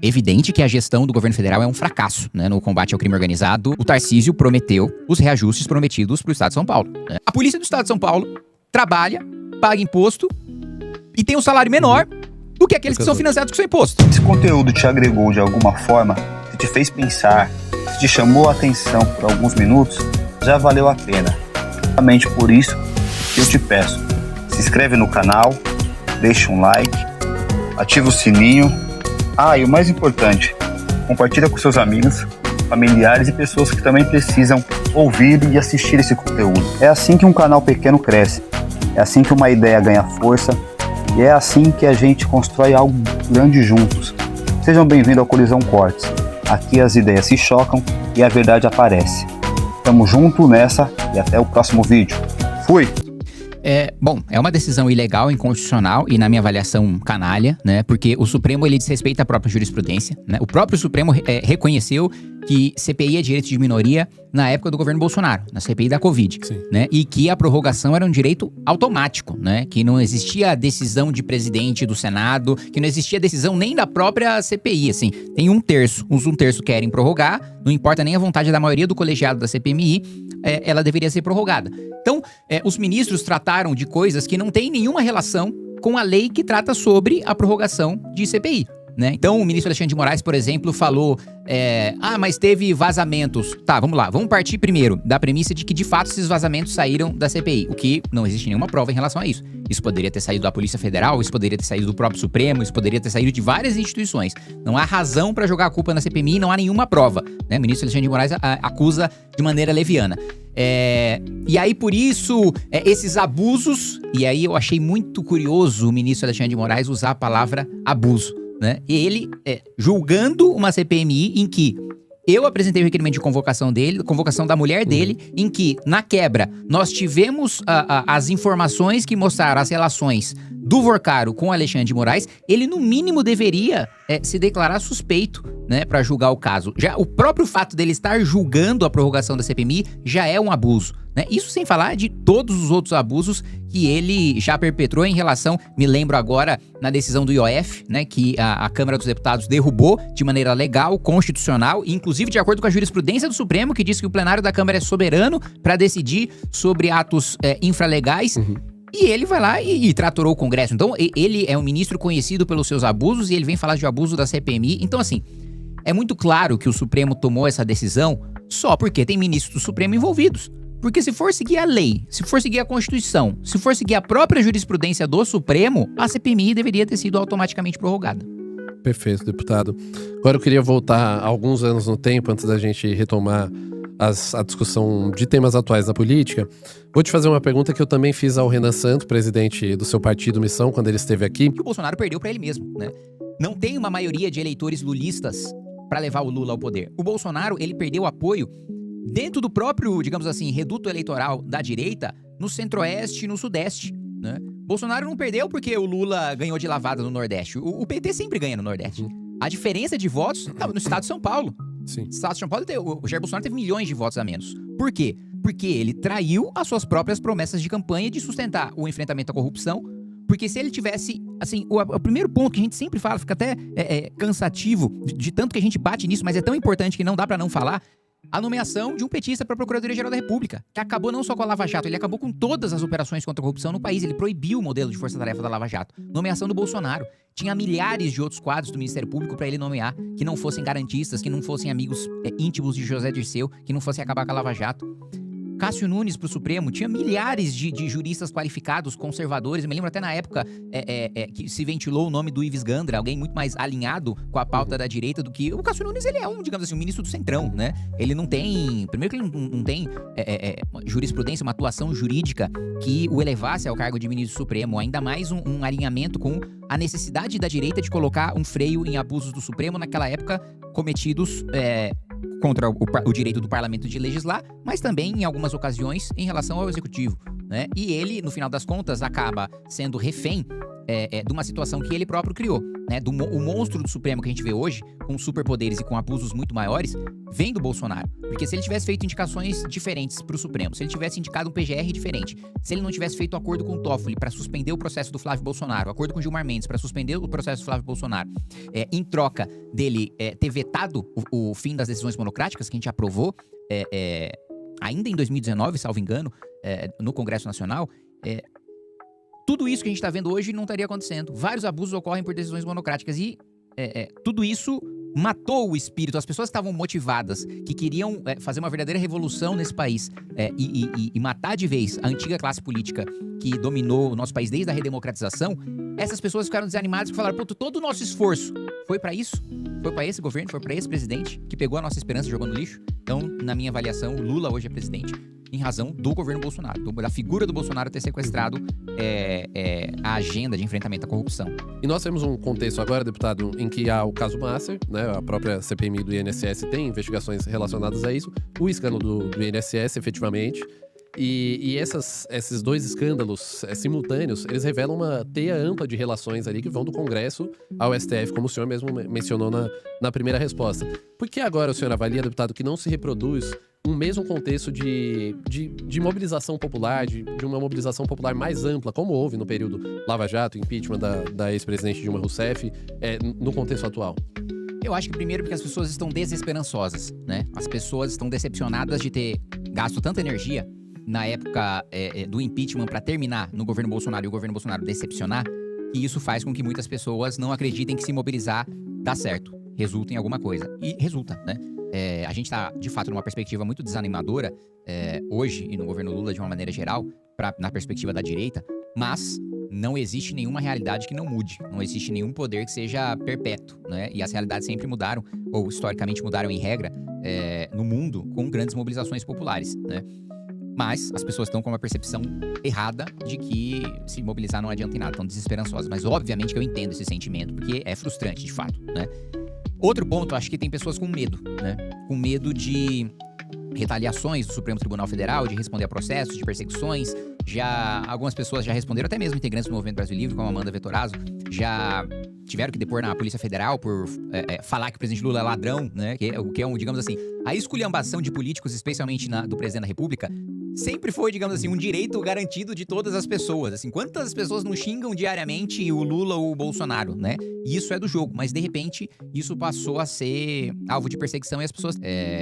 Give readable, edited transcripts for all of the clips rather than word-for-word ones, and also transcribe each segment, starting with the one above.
Evidente que a gestão do governo federal é um fracasso, né? No combate ao crime organizado, o Tarcísio prometeu os reajustes prometidos para o Estado de São Paulo, né? A polícia do Estado de São Paulo trabalha, paga imposto e tem um salário menor do que aqueles que são financiados com seu imposto. Esse conteúdo te agregou de alguma forma, se te fez pensar, se te chamou a atenção por alguns minutos, já valeu a pena. Exatamente por isso que eu te peço, se inscreve no canal, deixa um like, ativa o sininho. E o mais importante, compartilha com seus amigos, familiares e pessoas que também precisam ouvir e assistir esse conteúdo. É assim que um canal pequeno cresce, é assim que uma ideia ganha força e é assim que a gente constrói algo grande juntos. Sejam bem-vindos ao Colisão Cortes. Aqui as ideias se chocam e a verdade aparece. Tamo junto nessa e até o próximo vídeo. Fui! Bom, é uma decisão ilegal, inconstitucional e, na minha avaliação, canalha, né? Porque o Supremo, ele desrespeita a própria jurisprudência, né? O próprio Supremo reconheceu que CPI é direito de minoria na época do governo Bolsonaro, na CPI da Covid, né? E que a prorrogação era um direito automático, né? Que não existia decisão de presidente do Senado, que não existia decisão nem da própria CPI, assim. Tem um terço, uns um terço querem prorrogar, não importa nem a vontade da maioria do colegiado da CPMI, ela deveria ser prorrogada. Então, os ministros trataram de coisas que não têm nenhuma relação com a lei que trata sobre a prorrogação de CPI, né? Então, o ministro Alexandre de Moraes, por exemplo, falou... mas teve vazamentos. Tá, vamos lá. Vamos partir primeiro da premissa de que, de fato, esses vazamentos saíram da CPI. O que não existe nenhuma prova em relação a isso. Isso poderia ter saído da Polícia Federal, isso poderia ter saído do próprio Supremo, isso poderia ter saído de várias instituições. Não há razão para jogar a culpa na CPMI, não há nenhuma prova, né? O ministro Alexandre de Moraes acusa de maneira leviana. E aí, por isso, esses abusos... E aí eu achei muito curioso o ministro Alexandre de Moraes usar a palavra abuso, né? E ele julgando uma CPMI em que eu apresentei o requerimento de convocação dele, convocação da mulher dele, em que, na quebra, nós tivemos as informações que mostraram as relações do Vorcaro com Alexandre de Moraes. Ele, no mínimo, deveria se declarar suspeito, né, para julgar o caso. Já o próprio fato dele estar julgando a prorrogação da CPMI já é um abuso, né? Isso sem falar de todos os outros abusos que ele já perpetrou em relação, me lembro agora, na decisão do IOF, né, que a Câmara dos Deputados derrubou de maneira legal, constitucional, inclusive de acordo com a jurisprudência do Supremo, que diz que o plenário da Câmara é soberano para decidir sobre atos infralegais. E ele vai lá e tratorou o Congresso. Então, ele é um ministro conhecido pelos seus abusos e ele vem falar de abuso da CPMI. Então, assim, é muito claro que o Supremo tomou essa decisão só porque tem ministros do Supremo envolvidos. Porque se for seguir a lei, se for seguir a Constituição, se for seguir a própria jurisprudência do Supremo, a CPMI deveria ter sido automaticamente prorrogada. Perfeito, deputado. Agora eu queria voltar alguns anos no tempo, antes da gente retomar a discussão de temas atuais da política. Vou te fazer uma pergunta que eu também fiz ao Renan Santos, presidente do seu partido Missão, quando ele esteve aqui. O Bolsonaro perdeu pra ele mesmo, né? Não tem uma maioria de eleitores lulistas pra levar o Lula ao poder. O Bolsonaro, ele perdeu apoio dentro do próprio, digamos assim, reduto eleitoral da direita, no centro-oeste e no sudeste, né? Bolsonaro não perdeu porque o Lula ganhou de lavada no Nordeste. O PT sempre ganha no Nordeste. A diferença de votos estava no estado de São Paulo. Sim. No estado de São Paulo, o Jair Bolsonaro teve milhões de votos a menos. Por quê? Porque ele traiu as suas próprias promessas de campanha de sustentar o enfrentamento à corrupção. Porque se ele tivesse, assim, o primeiro ponto que a gente sempre fala, fica até cansativo, de tanto que a gente bate nisso, mas é tão importante que não dá pra não falar, a nomeação de um petista para a Procuradoria-Geral da República, que acabou não só com a Lava Jato, ele acabou com todas as operações contra a corrupção no país, ele proibiu o modelo de força-tarefa da Lava Jato. Nomeação do Bolsonaro. Tinha milhares de outros quadros do Ministério Público para ele nomear, que não fossem garantistas, que não fossem amigos íntimos de José Dirceu, que não fossem acabar com a Lava Jato. Cássio Nunes pro Supremo, tinha milhares de juristas qualificados, conservadores. Eu me lembro até na época que se ventilou o nome do Ives Gandra, alguém muito mais alinhado com a pauta da direita do que... O Cássio Nunes, ele é digamos assim, um ministro do centrão, né? Ele não tem... Primeiro que ele não tem jurisprudência, uma atuação jurídica que o elevasse ao cargo de ministro Supremo. Ainda mais um alinhamento com a necessidade da direita de colocar um freio em abusos do Supremo naquela época cometidos... contra o direito do parlamento de legislar, mas também, em algumas ocasiões, em relação ao executivo, né? E ele, no final das contas, acaba sendo refém de uma situação que ele próprio criou, né? O monstro do Supremo que a gente vê hoje, com superpoderes e com abusos muito maiores, vem do Bolsonaro. Porque se ele tivesse feito indicações diferentes pro Supremo, se ele tivesse indicado um PGR diferente, se ele não tivesse feito acordo com o Toffoli para suspender o processo do Flávio Bolsonaro, acordo com o Gilmar Mendes para suspender o processo do Flávio Bolsonaro, em troca dele ter vetado o fim das decisões monocráticas que a gente aprovou ainda em 2019, salvo engano, no Congresso Nacional, tudo isso que a gente está vendo hoje não estaria acontecendo. Vários abusos ocorrem por decisões monocráticas e tudo isso matou o espírito. As pessoas que estavam motivadas, que queriam fazer uma verdadeira revolução nesse país e matar de vez a antiga classe política que dominou o nosso país desde a redemocratização, essas pessoas ficaram desanimadas e falaram, pô, todo o nosso esforço foi para isso? Foi para esse governo? Foi para esse presidente que pegou a nossa esperança e jogou no lixo? Então, na minha avaliação, o Lula hoje é presidente em razão do governo Bolsonaro, da figura do Bolsonaro ter sequestrado a agenda de enfrentamento à corrupção. E nós temos um contexto agora, deputado, em que há o caso Masser, né, a própria CPMI do INSS tem investigações relacionadas a isso, o escândalo do INSS, efetivamente, e esses dois escândalos simultâneos, eles revelam uma teia ampla de relações ali que vão do Congresso ao STF, como o senhor mesmo mencionou na primeira resposta. Por que agora o senhor avalia, deputado, que não se reproduz um mesmo contexto de mobilização popular, de uma mobilização popular mais ampla, como houve no período Lava Jato, impeachment da ex-presidente Dilma Rousseff, no contexto atual? Eu acho que primeiro porque as pessoas estão desesperançosas, né? As pessoas estão decepcionadas de ter gasto tanta energia na época do impeachment para terminar no governo Bolsonaro e o governo Bolsonaro decepcionar, e isso faz com que muitas pessoas não acreditem que se mobilizar dá certo, resulta em alguma coisa. E resulta, né? A gente está, de fato, numa perspectiva muito desanimadora hoje e no governo Lula de uma maneira geral, na perspectiva da direita, mas não existe nenhuma realidade que não mude, não existe nenhum poder que seja perpétuo, né? E as realidades sempre mudaram, ou historicamente mudaram em regra, no mundo com grandes mobilizações populares, né? Mas as pessoas estão com uma percepção errada de que se mobilizar não adianta em nada, estão desesperançosas. Mas obviamente que eu entendo esse sentimento, porque é frustrante, de fato, né? Outro ponto, acho que tem pessoas com medo, né? Com medo de retaliações do Supremo Tribunal Federal, de responder a processos, de perseguições. Algumas pessoas já responderam, até mesmo integrantes do Movimento Brasil Livre, como a Amanda Vettorazzo, já tiveram que depor na Polícia Federal por falar que o presidente Lula é ladrão, né? Que é um, digamos assim, a esculhambação de políticos, especialmente do presidente da República, sempre foi, digamos assim, um direito garantido de todas as pessoas. Assim, quantas pessoas não xingam diariamente o Lula ou o Bolsonaro, né? E isso é do jogo, mas de repente isso passou a ser alvo de perseguição e as pessoas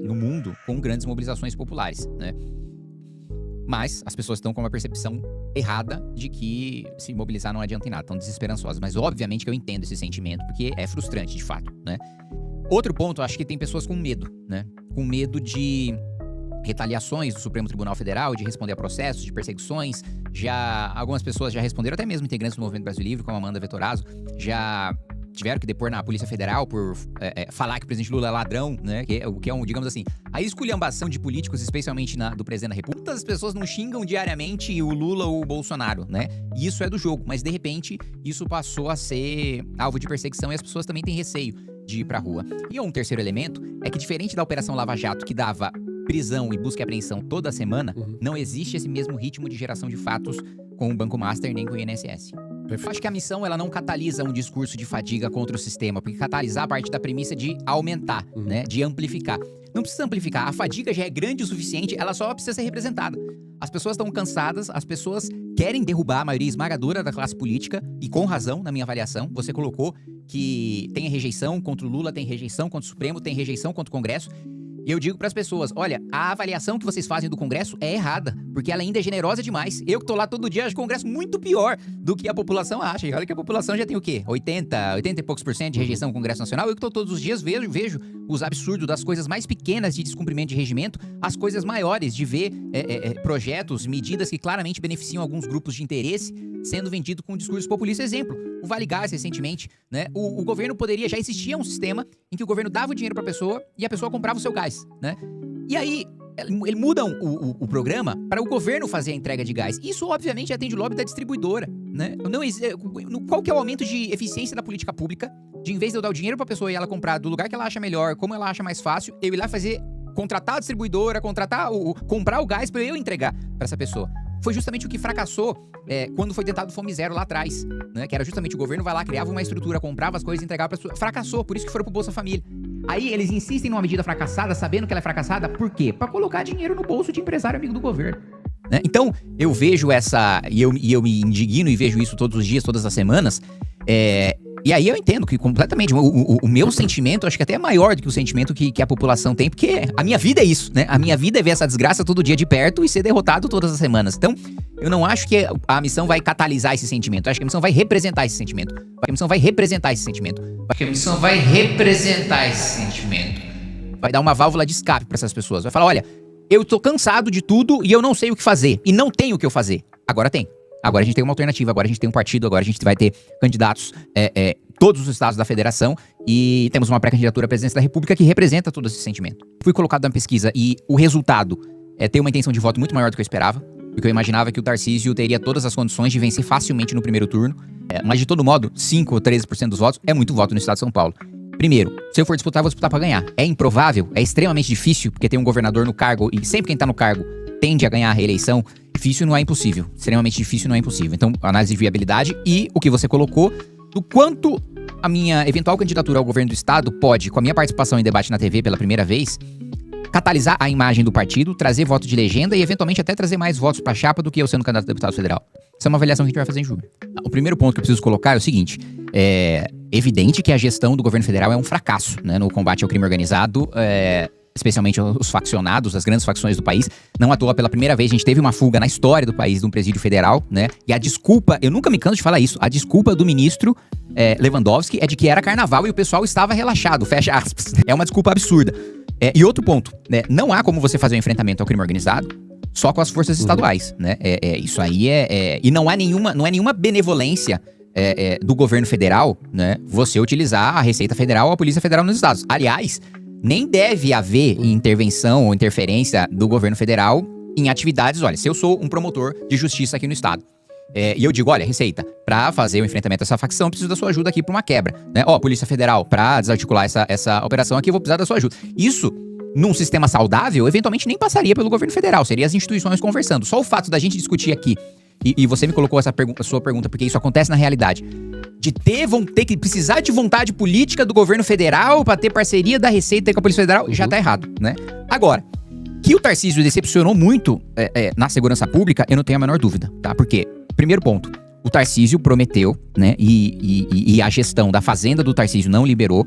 no mundo com grandes mobilizações populares, né? Mas as pessoas estão com uma percepção errada de que se mobilizar não adianta em nada, estão desesperançosas. Mas obviamente que eu entendo esse sentimento, porque é frustrante, de fato, né? Outro ponto, acho que tem pessoas com medo, né? Com medo de retaliações do Supremo Tribunal Federal, de responder a processos, de perseguições. Algumas pessoas já responderam, até mesmo integrantes do Movimento Brasil Livre, como a Amanda Vettorazzo, já tiveram que depor na Polícia Federal por falar que o presidente Lula é ladrão, né? Que é um, digamos assim, a esculhambação de políticos, especialmente do presidente da República. Muitas pessoas não xingam diariamente o Lula ou o Bolsonaro, né? E isso é do jogo, mas de repente isso passou a ser alvo de perseguição e as pessoas também têm receio de ir pra rua. E um terceiro elemento é que, diferente da Operação Lava Jato, que dava prisão e busca e apreensão toda semana, não existe esse mesmo ritmo de geração de fatos com o Banco Master nem com o INSS. Eu acho que a missão ela não catalisa um discurso de fadiga contra o sistema, porque catalisar parte da premissa de aumentar, né, de amplificar. Não precisa amplificar, a fadiga já é grande o suficiente, ela só precisa ser representada. As pessoas estão cansadas, as pessoas querem derrubar a maioria esmagadora da classe política, e com razão, na minha avaliação. Você colocou que tem rejeição contra o Lula, tem rejeição contra o Supremo, tem rejeição contra o Congresso. E eu digo para as pessoas, olha, a avaliação que vocês fazem do Congresso é errada, porque ela ainda é generosa demais. Eu que tô lá todo dia, acho o Congresso muito pior do que a população acha. E olha que a população já tem o quê? 80 e poucos % de rejeição ao Congresso Nacional. Eu que tô todos os dias, vejo os absurdos das coisas mais pequenas de descumprimento de regimento, as coisas maiores de ver projetos, medidas que claramente beneficiam alguns grupos de interesse sendo vendido com um discurso populista. Exemplo, o Vale Gás recentemente, né? O governo já existia um sistema em que o governo dava o dinheiro pra pessoa e a pessoa comprava o seu gás, né? E aí, eles mudam o programa para o governo fazer a entrega de gás. Isso, obviamente, atende o lobby da distribuidora, né? Qual que é o aumento de eficiência da política pública? De, em vez de eu dar o dinheiro pra pessoa e ela comprar do lugar que ela acha melhor, como ela acha mais fácil, eu ir lá contratar a distribuidora, comprar o gás pra eu entregar pra essa pessoa. foi justamente o que fracassou quando foi tentado o Fome Zero lá atrás, né? Que era justamente o governo vai lá, criava uma estrutura, comprava as coisas e entregava para as pessoas. Fracassou, por isso que foram pro Bolsa Família. Aí eles insistem numa medida fracassada, sabendo que ela é fracassada, por quê? Para colocar dinheiro no bolso de empresário amigo do governo. Né? Então, eu vejo essa... E eu me indigno e vejo isso todos os dias, todas as semanas. E aí eu entendo que completamente... O meu sentimento, acho que até é maior do que o sentimento que a população tem. Porque a minha vida é isso, né? A minha vida é ver essa desgraça todo dia de perto e ser derrotado todas as semanas. Então, eu não acho que a missão vai catalisar esse sentimento. Eu acho que a missão vai representar esse sentimento. Vai dar uma válvula de escape para essas pessoas. Vai falar, olha... Eu tô cansado de tudo e eu não sei o que fazer. E não tenho o que eu fazer. Agora tem. Agora a gente tem uma alternativa, agora a gente tem um partido, agora a gente vai ter candidatos todos os estados da federação e temos uma pré-candidatura à presidência da República que representa todo esse sentimento. Fui colocado na pesquisa e o resultado tem uma intenção de voto muito maior do que eu esperava, porque eu imaginava que o Tarcísio teria todas as condições de vencer facilmente no primeiro turno, mas de todo modo, 5 ou 13% dos votos é muito voto no estado de São Paulo. Primeiro, se eu for disputar, vou disputar pra ganhar. É improvável, é extremamente difícil, porque tem um governador no cargo, e sempre quem tá no cargo tende a ganhar a reeleição. Difícil não é impossível. Extremamente difícil não é impossível. Então, análise de viabilidade e o que você colocou, do quanto a minha eventual candidatura ao governo do estado pode, com a minha participação em debate na TV pela primeira vez, catalisar a imagem do partido, trazer voto de legenda e eventualmente até trazer mais votos pra chapa do que eu sendo candidato a deputado federal. Essa é uma avaliação que a gente vai fazer em julho. O primeiro ponto que eu preciso colocar é o seguinte: é evidente que a gestão do governo federal é um fracasso, né, no combate ao crime organizado, especialmente os faccionados, as grandes facções do país. Não à toa, pela primeira vez, a gente teve uma fuga na história do país de um presídio federal, né? E a desculpa, eu nunca me canso de falar isso, a desculpa do ministro Lewandowski é de que era carnaval e o pessoal estava relaxado, fecha aspas. É uma desculpa absurda. E outro ponto, né? Não há como você fazer um enfrentamento ao crime organizado só com as forças estaduais, né? Isso aí e não é nenhuma benevolência do governo federal, né? Você utilizar a Receita Federal ou a Polícia Federal nos estados. Aliás, nem deve haver intervenção ou interferência do governo federal em atividades. Olha, se eu sou um promotor de justiça aqui no estado, e eu digo, olha, Receita, pra fazer o enfrentamento dessa facção, eu preciso da sua ajuda aqui pra uma quebra, né? Polícia Federal, pra desarticular essa operação aqui, eu vou precisar da sua ajuda. Isso, num sistema saudável, eventualmente nem passaria pelo governo federal, seria as instituições conversando. Só o fato da gente discutir aqui, e você me colocou a sua pergunta, porque isso acontece na realidade, de ter que precisar de vontade política do governo federal pra ter parceria da Receita com a Polícia Federal, já tá errado, né? Agora, que o Tarcísio decepcionou muito na segurança pública, eu não tenho a menor dúvida, tá? Porque, primeiro ponto, o Tarcísio prometeu, né, e a gestão da Fazenda do Tarcísio não liberou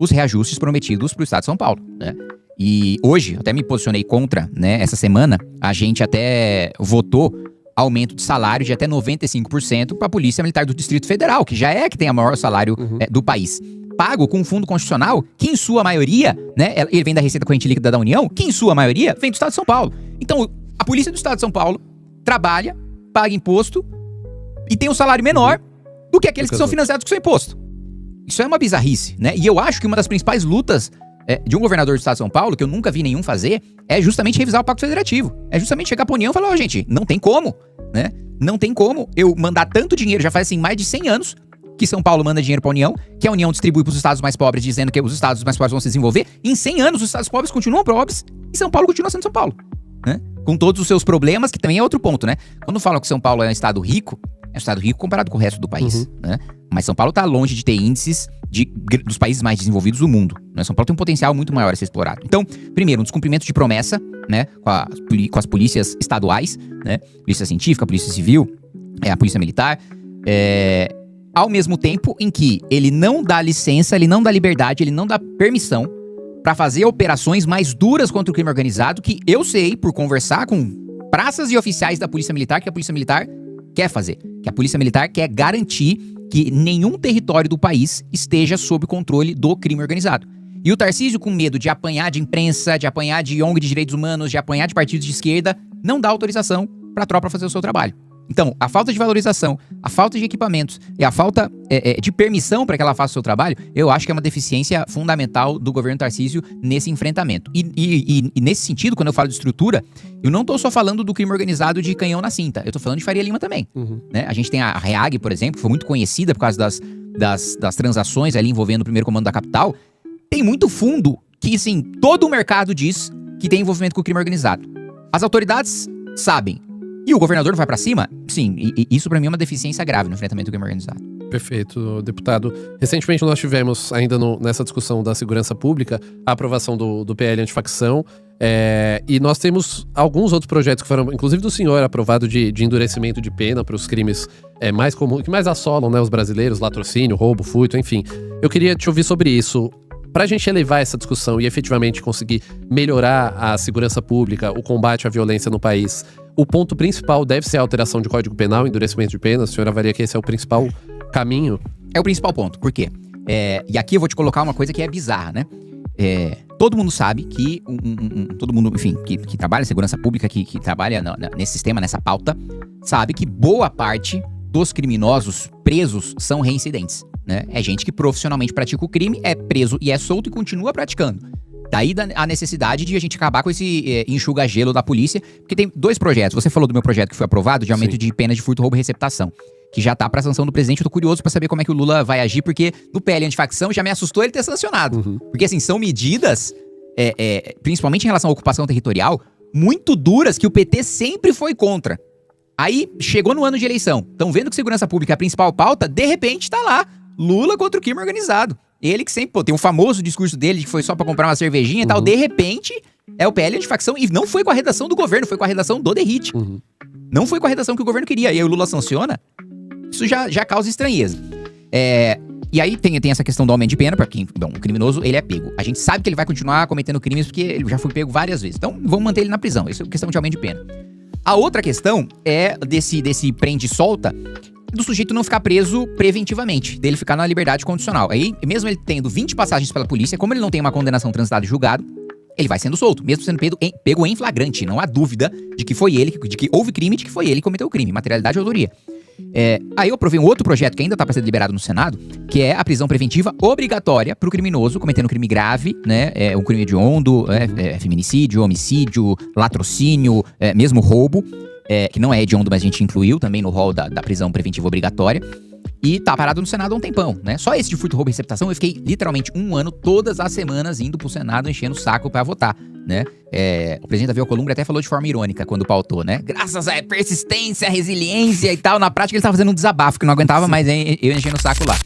os reajustes prometidos pro estado de São Paulo, né? E hoje, até me posicionei contra, né? Essa semana, a gente até votou aumento de salário de até 95% para a Polícia Militar do Distrito Federal, que já que tem o maior salário do país. Pago com um fundo constitucional, que em sua maioria, né? Ele vem da Receita Corrente Líquida da União, que em sua maioria vem do estado de São Paulo. Então, a Polícia do estado de São Paulo trabalha, paga imposto e tem um salário menor do que aqueles que são financiados com seu imposto. Isso é uma bizarrice, né? E eu acho que uma das principais lutas de um governador do estado de São Paulo, que eu nunca vi nenhum fazer, é justamente revisar o Pacto Federativo. É justamente chegar pra União e falar, gente, não tem como, né? Não tem como eu mandar tanto dinheiro, já faz assim mais de 100 anos que São Paulo manda dinheiro pra União, que a União distribui pros estados mais pobres, dizendo que os estados mais pobres vão se desenvolver. Em 100 anos, os estados pobres continuam pobres e São Paulo continua sendo São Paulo, né? Com todos os seus problemas, que também é outro ponto, né? Quando falam que São Paulo é um estado rico, é um estado rico comparado com o resto do país, né? Mas São Paulo tá longe de ter índices dos países mais desenvolvidos do mundo, né? São Paulo tem um potencial muito maior a ser explorado. Então, primeiro, um descumprimento de promessa, né? Com as polícias estaduais, né? Polícia Científica, Polícia Civil, a Polícia Militar. Ao mesmo tempo em que ele não dá licença, ele não dá liberdade, ele não dá permissão para fazer operações mais duras contra o crime organizado, que eu sei, por conversar com praças e oficiais da Polícia Militar, que a Polícia Militar quer fazer. Que a Polícia Militar quer garantir que nenhum território do país esteja sob controle do crime organizado. E o Tarcísio, com medo de apanhar de imprensa, de apanhar de ONG de direitos humanos, de apanhar de partidos de esquerda, não dá autorização para a tropa fazer o seu trabalho. Então, a falta de valorização, a falta de equipamentos e a falta de permissão para que ela faça o seu trabalho, eu acho que é uma deficiência fundamental do governo Tarcísio nesse enfrentamento. E nesse sentido, quando eu falo de estrutura, eu não estou só falando do crime organizado de canhão na cinta, eu estou falando de Faria Lima também. Né? A gente tem a REAG, por exemplo, que foi muito conhecida por causa das transações ali envolvendo o primeiro comando da capital. Tem muito fundo que, sim, todo o mercado diz que tem envolvimento com o crime organizado. As autoridades sabem. E o governador não vai pra cima? Sim, e isso pra mim é uma deficiência grave no enfrentamento do crime organizado. Perfeito, deputado. Recentemente nós tivemos, ainda nessa discussão da segurança pública, a aprovação do PL antifacção. E nós temos alguns outros projetos que foram, inclusive do senhor, aprovado de endurecimento de pena para os crimes mais comuns, que mais assolam, né, os brasileiros, latrocínio, roubo, furto, enfim. Eu queria te ouvir sobre isso. Para a gente elevar essa discussão e efetivamente conseguir melhorar a segurança pública, o combate à violência no país, o ponto principal deve ser a alteração de Código Penal, endurecimento de penas. O senhor avalia que esse é o principal caminho? É o principal ponto. Por quê? E aqui eu vou te colocar uma coisa que é bizarra, né? Todo mundo sabe que todo mundo, enfim, que trabalha em segurança pública, que trabalha nesse sistema, nessa pauta, sabe que boa parte dos criminosos presos são reincidentes, né? É gente que profissionalmente pratica o crime, é preso e é solto e continua praticando. Daí a necessidade de a gente acabar com esse enxuga-gelo da polícia, porque tem 2 projetos. Você falou do meu projeto que foi aprovado, de aumento de pena de furto, roubo e receptação, que já tá pra sanção do presidente. Eu tô curioso pra saber como é que o Lula vai agir, porque no PL antifacção já me assustou ele ter sancionado. Porque, assim, são medidas, principalmente em relação à ocupação territorial, muito duras que o PT sempre foi contra. Aí, chegou no ano de eleição, estão vendo que segurança pública é a principal pauta, de repente tá lá, Lula contra o crime organizado. Ele que sempre, tem um famoso discurso dele de que foi só pra comprar uma cervejinha e tal, de repente, é o PL antifacção, e não foi com a redação do governo, foi com a redação do Derrite. Não foi com a redação que o governo queria, e aí o Lula sanciona. Isso já causa estranheza. E aí tem essa questão do aumento de pena, pra quem, bom, o criminoso, ele é pego. A gente sabe que ele vai continuar cometendo crimes porque ele já foi pego várias vezes. Então, vamos manter ele na prisão. Isso é questão de aumento de pena. A outra questão é desse prende e solta, do sujeito não ficar preso preventivamente, dele ficar na liberdade condicional. Aí, mesmo ele tendo 20 passagens pela polícia, como ele não tem uma condenação transitada e julgado, ele vai sendo solto, mesmo sendo pego em flagrante. Não há dúvida de que foi ele, de que houve crime, de que foi ele que cometeu o crime. Materialidade e autoria. Aí eu aprovei um outro projeto que ainda tá pra ser deliberado no Senado, que é a prisão preventiva obrigatória pro criminoso cometendo um crime grave, né? Um crime hediondo, feminicídio, homicídio, latrocínio, mesmo roubo, que não é hediondo, mas a gente incluiu também no rol da prisão preventiva obrigatória. E tá parado no Senado há um tempão, né? Só esse de furto, roubo e receptação, eu fiquei literalmente 1 ano, todas as semanas, indo pro Senado, enchendo o saco pra votar, né? O presidente Davi Alcolumbre até falou de forma irônica quando pautou, né? Graças à persistência, resiliência e tal, na prática ele tava fazendo um desabafo, que não aguentava mais eu enchendo o saco lá.